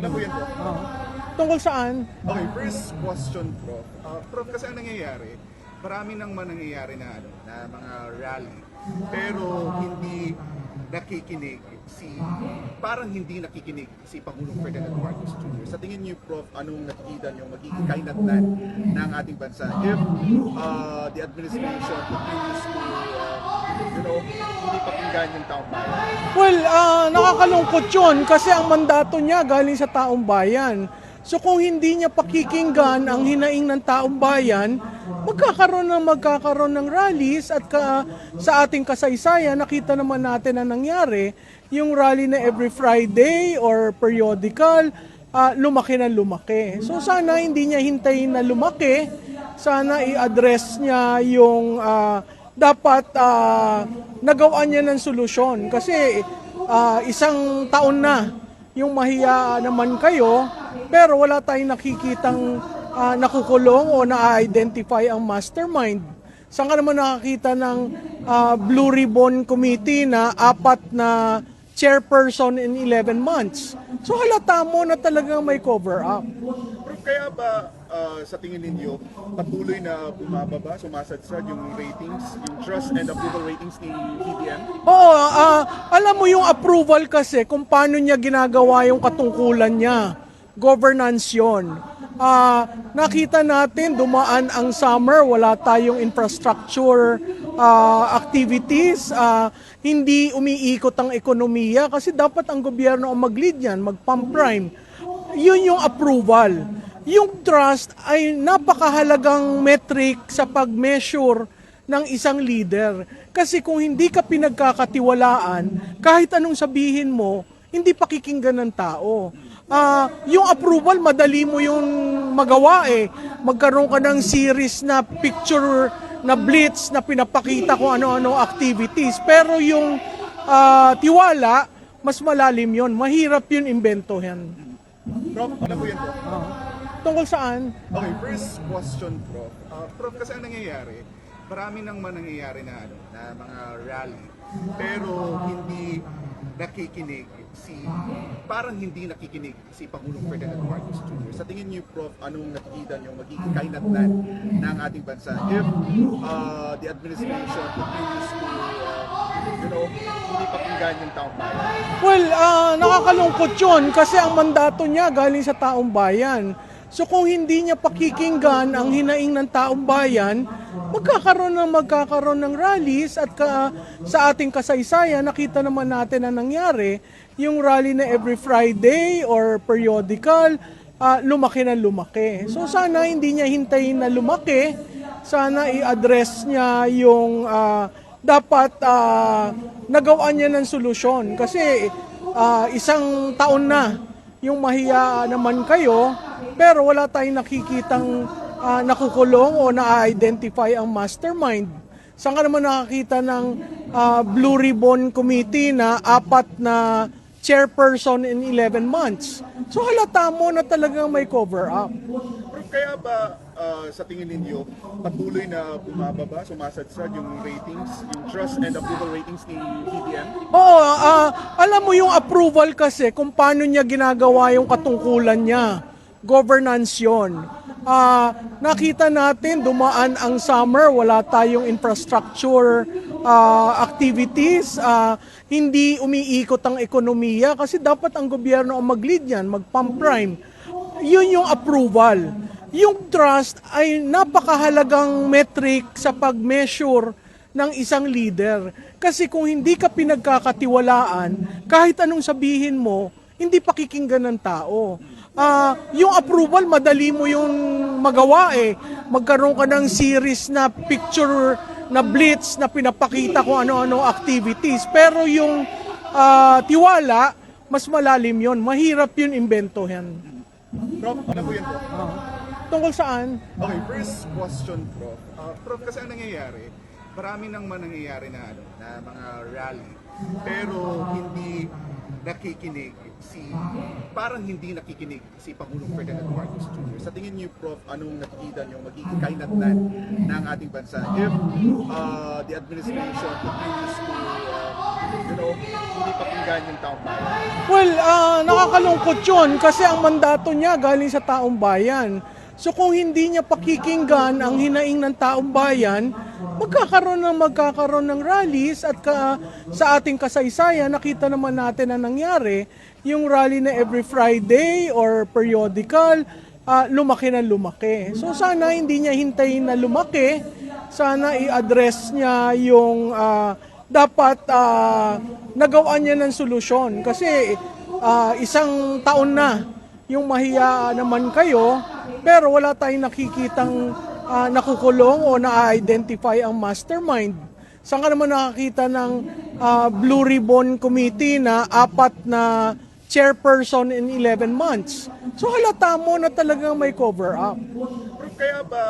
Ano po yan po? Tungkol saan? Okay, first question, Prof. Prof, kasi ang nangyayari, marami nang nangyayari na, na mga rally, pero hindi nakikinig parang hindi nakikinig si Pangulong Ferdinand Marcos Jr. Sa tingin niyo, Prof, anong nakikita niyo magiging kahinatnan ng ating bansa if the administration continues to, hindi pakinggan yung taong bayan? Well, nakakalungkot yun kasi ang mandato niya galing sa taong bayan. So kung hindi niya pakikinggan ang hinaing ng taong bayan, magkakaroon ng rallies at sa ating kasaysayan, nakita naman natin na nangyari, yung rally na every Friday or periodical, lumaki na lumaki. So sana hindi niya hintayin na lumaki, sana i-address niya yung dapat nagawa niya ng solusyon. Kasi isang taon na yung mahiya naman kayo, pero wala tayong nakikitang nakukulong o na-identify ang mastermind. Saan ka naman nakakita ng Blue Ribbon Committee na 4 na chairperson in 11 months? So halata mo na talagang may cover up. Kaya ba sa tingin ninyo patuloy na bumababa, sumasadsad yung ratings, yung trust and approval ratings ni BBM? Oo, alam mo yung approval kasi kung paano niya ginagawa yung katungkulan niya. Governance yun. Nakita natin, dumaan ang summer, wala tayong infrastructure activities, hindi umiikot ang ekonomiya kasi dapat ang gobyerno ang mag-lead yan, mag-pump prime. Yun yung approval. Yung trust ay napakahalagang metric sa pag-measure ng isang leader. Kasi kung hindi ka pinagkakatiwalaan, kahit anong sabihin mo, hindi pakikinggan ng tao. Yung approval, madali mo yung magawa eh. Magkaroon ka ng series na picture na blitz na pinapakita kung ano-ano activities. Pero yung tiwala, mas malalim yun. Mahirap yun imbentohin. Prof, ano po yan po? Tungkol saan? Okay, first question, Prof. Prof, kasi ang nangyayari, marami nang nangyayari na, na mga rally, pero hindi nakikinig parang hindi nakikinig si Pangulong Ferdinand Marcos Jr. Sa tingin niyo, Prof, anong nakikita niyo magiging kahinatnan ng ating bansa if the administration continues to, hindi pakinggan yung taong bayan? Well, nakakalungkot yun kasi ang mandato niya galing sa taong bayan. So kung hindi niya pakikinggan ang hinaing ng taong bayan, magkakaroon ng rallies at sa ating kasaysayan, nakita naman natin na nangyari, yung rally na every Friday or periodical, lumaki na lumaki. So sana hindi niya hintayin na lumaki, sana i-address niya yung dapat nagawa niya ng solusyon. Kasi isang taon na yung mahiya naman kayo, pero wala tayong nakikitang nakukulong o na-identify ang mastermind. Saan ka naman nakakita ng Blue Ribbon Committee na 4 na chairperson in 11 months? So halata mo na talagang may cover up. Kaya ba sa tingin ninyo patuloy na bumababa, sumasadsad yung ratings, yung trust and approval ratings ni BBM? Oo, alam mo yung approval kasi kung paano niya ginagawa yung katungkulan niya. Governance yun. Nakita natin, dumaan ang summer, wala tayong infrastructure activities, hindi umiikot ang ekonomiya kasi dapat ang gobyerno ang mag-lead yan, mag-pump prime. Yun yung approval. Yung trust ay napakahalagang metric sa pag-measure ng isang leader. Kasi kung hindi ka pinagkakatiwalaan, kahit anong sabihin mo, hindi pakikinggan ng tao. Yung approval, madali mo yung magawa eh. Magkaroon ka ng series na picture na blitz na pinapakita kung ano-ano activities. Pero yung tiwala, mas malalim yun. Mahirap yun imbentohin. Prof, ano po yan po? Tungkol saan? Okay, first question, Prof. Prof, kasi ang nangyayari, marami nang nangyayari na, na mga rally, pero hindi nakikinig parang hindi nakikinig si Pangulong Ferdinand Marcos Jr. Sa tingin niyo, Prof, anong nakikita niyo magiging kahinatnan ng ating bansa if the administration continues to, hindi pakinggan yung taong bayan. Well, nakakalungkot yun kasi ang mandato niya galing sa taong bayan. So kung hindi niya pakikinggan ang hinaing ng taong bayan, magkakaroon ng rallies at sa ating kasaysayan, nakita naman natin na nangyari, yung rally na every Friday or periodical, lumaki na lumaki. So sana hindi niya hintayin na lumaki, sana i-address niya yung dapat nagawaan niya ng solusyon. Kasi isang taon na yung mahiya naman kayo, pero wala tayong nakikitang nakukulong o na-identify ang mastermind. Saan ka naman nakakita ng Blue Ribbon Committee na 4 na chairperson in 11 months? So halata mo na talagang may cover up. Pero kaya ba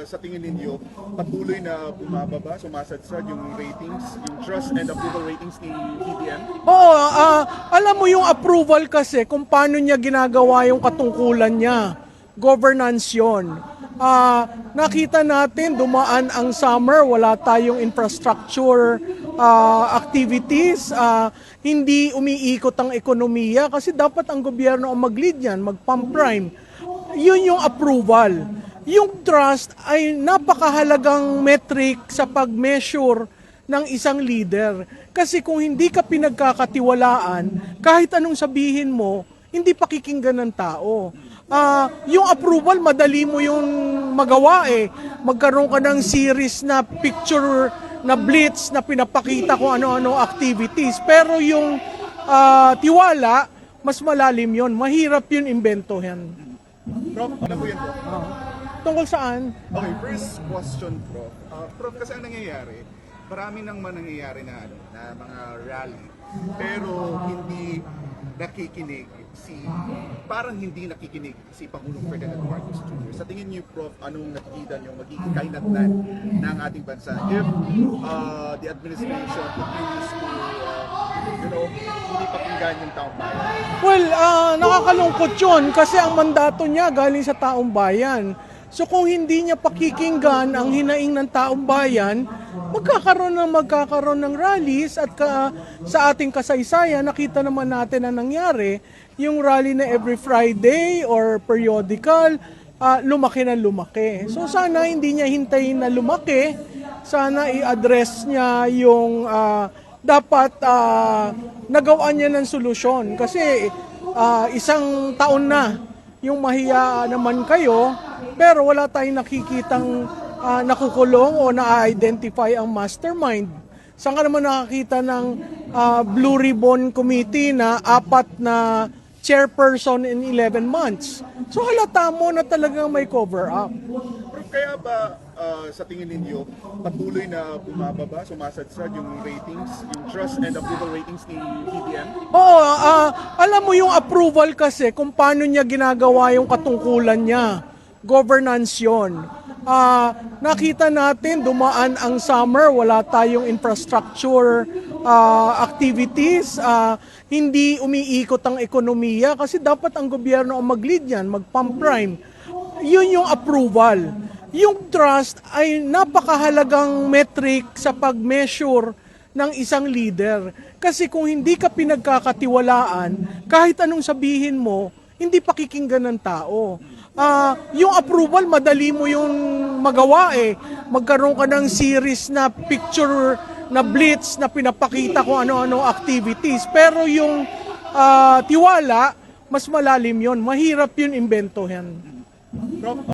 sa tingin ninyo patuloy na bumababa, sumasadsad yung ratings, yung trust and approval ratings ni BBM? Oo, alam mo yung approval kasi kung paano niya ginagawa yung katungkulan niya. Governance yun. Nakita natin, dumaan ang summer, wala tayong infrastructure activities, hindi umiikot ang ekonomiya kasi dapat ang gobyerno ang mag-lead yan, mag-pump prime. Yun yung approval. Yung trust ay napakahalagang metric sa pag-measure ng isang leader. Kasi kung hindi ka pinagkakatiwalaan, kahit anong sabihin mo, hindi pakikinggan ng tao. Yung approval, madali mo yung magawa eh. Magkaroon ka ng series na picture na blitz na pinapakita kung ano-ano activities. Pero yung tiwala, mas malalim yon. Mahirap yun imbentohan. Prof, ano po yan po? Tungkol saan? Okay, first question, Prof. Prof, kasi ang nangyayari, marami nang nangyayari na mga rally, pero hindi nakikinig parang hindi nakikinig si Pangulong Ferdinand Marcos Jr. Sa tingin niyo, Prof, anong nakikita niyo magiging kahinatnan ng ating bansa if the administration continues to hindi pakinggan yung taong bayan? Well, nakakalungkot yun kasi ang mandato niya galing sa taong bayan. So kung hindi niya pakikinggan ang hinaing ng taong bayan, magkakaroon ng rallies at sa ating kasaysayan, nakita naman natin na nangyari, yung rally na every Friday or periodical, lumaki na lumaki. So sana hindi niya hintayin na lumaki, sana i-address niya yung dapat nagawaan niya ng solusyon. Kasi isang taon na yung mahiya naman kayo, pero wala tayong nakikitang nakukulong o na-identify ang mastermind. Saan ka naman nakakita ng Blue Ribbon Committee na 4 na chairperson in 11 months? So halata mo na talagang may cover up. Pero kaya ba sa tingin ninyo patuloy na bumababa, sumasadsad yung ratings, yung trust and approval ratings ni BBM? Oo, alam mo yung approval kasi kung paano niya ginagawa yung katungkulan niya. Governance yun. Nakita natin, dumaan ang summer, wala tayong infrastructure activities, hindi umiikot ang ekonomiya kasi dapat ang gobyerno ang mag-lead yan, mag-pump prime. Yun yung approval. Yung trust ay napakahalagang metric sa pag-measure ng isang leader. Kasi kung hindi ka pinagkakatiwalaan, kahit anong sabihin mo, hindi pakikinggan ng tao. Yung approval, madali mo yung magawa eh. Magkaroon ka ng series na picture na blitz na pinapakita kung ano-ano activities. Pero yung tiwala, mas malalim yon. Mahirap yun imbentohan. Prof,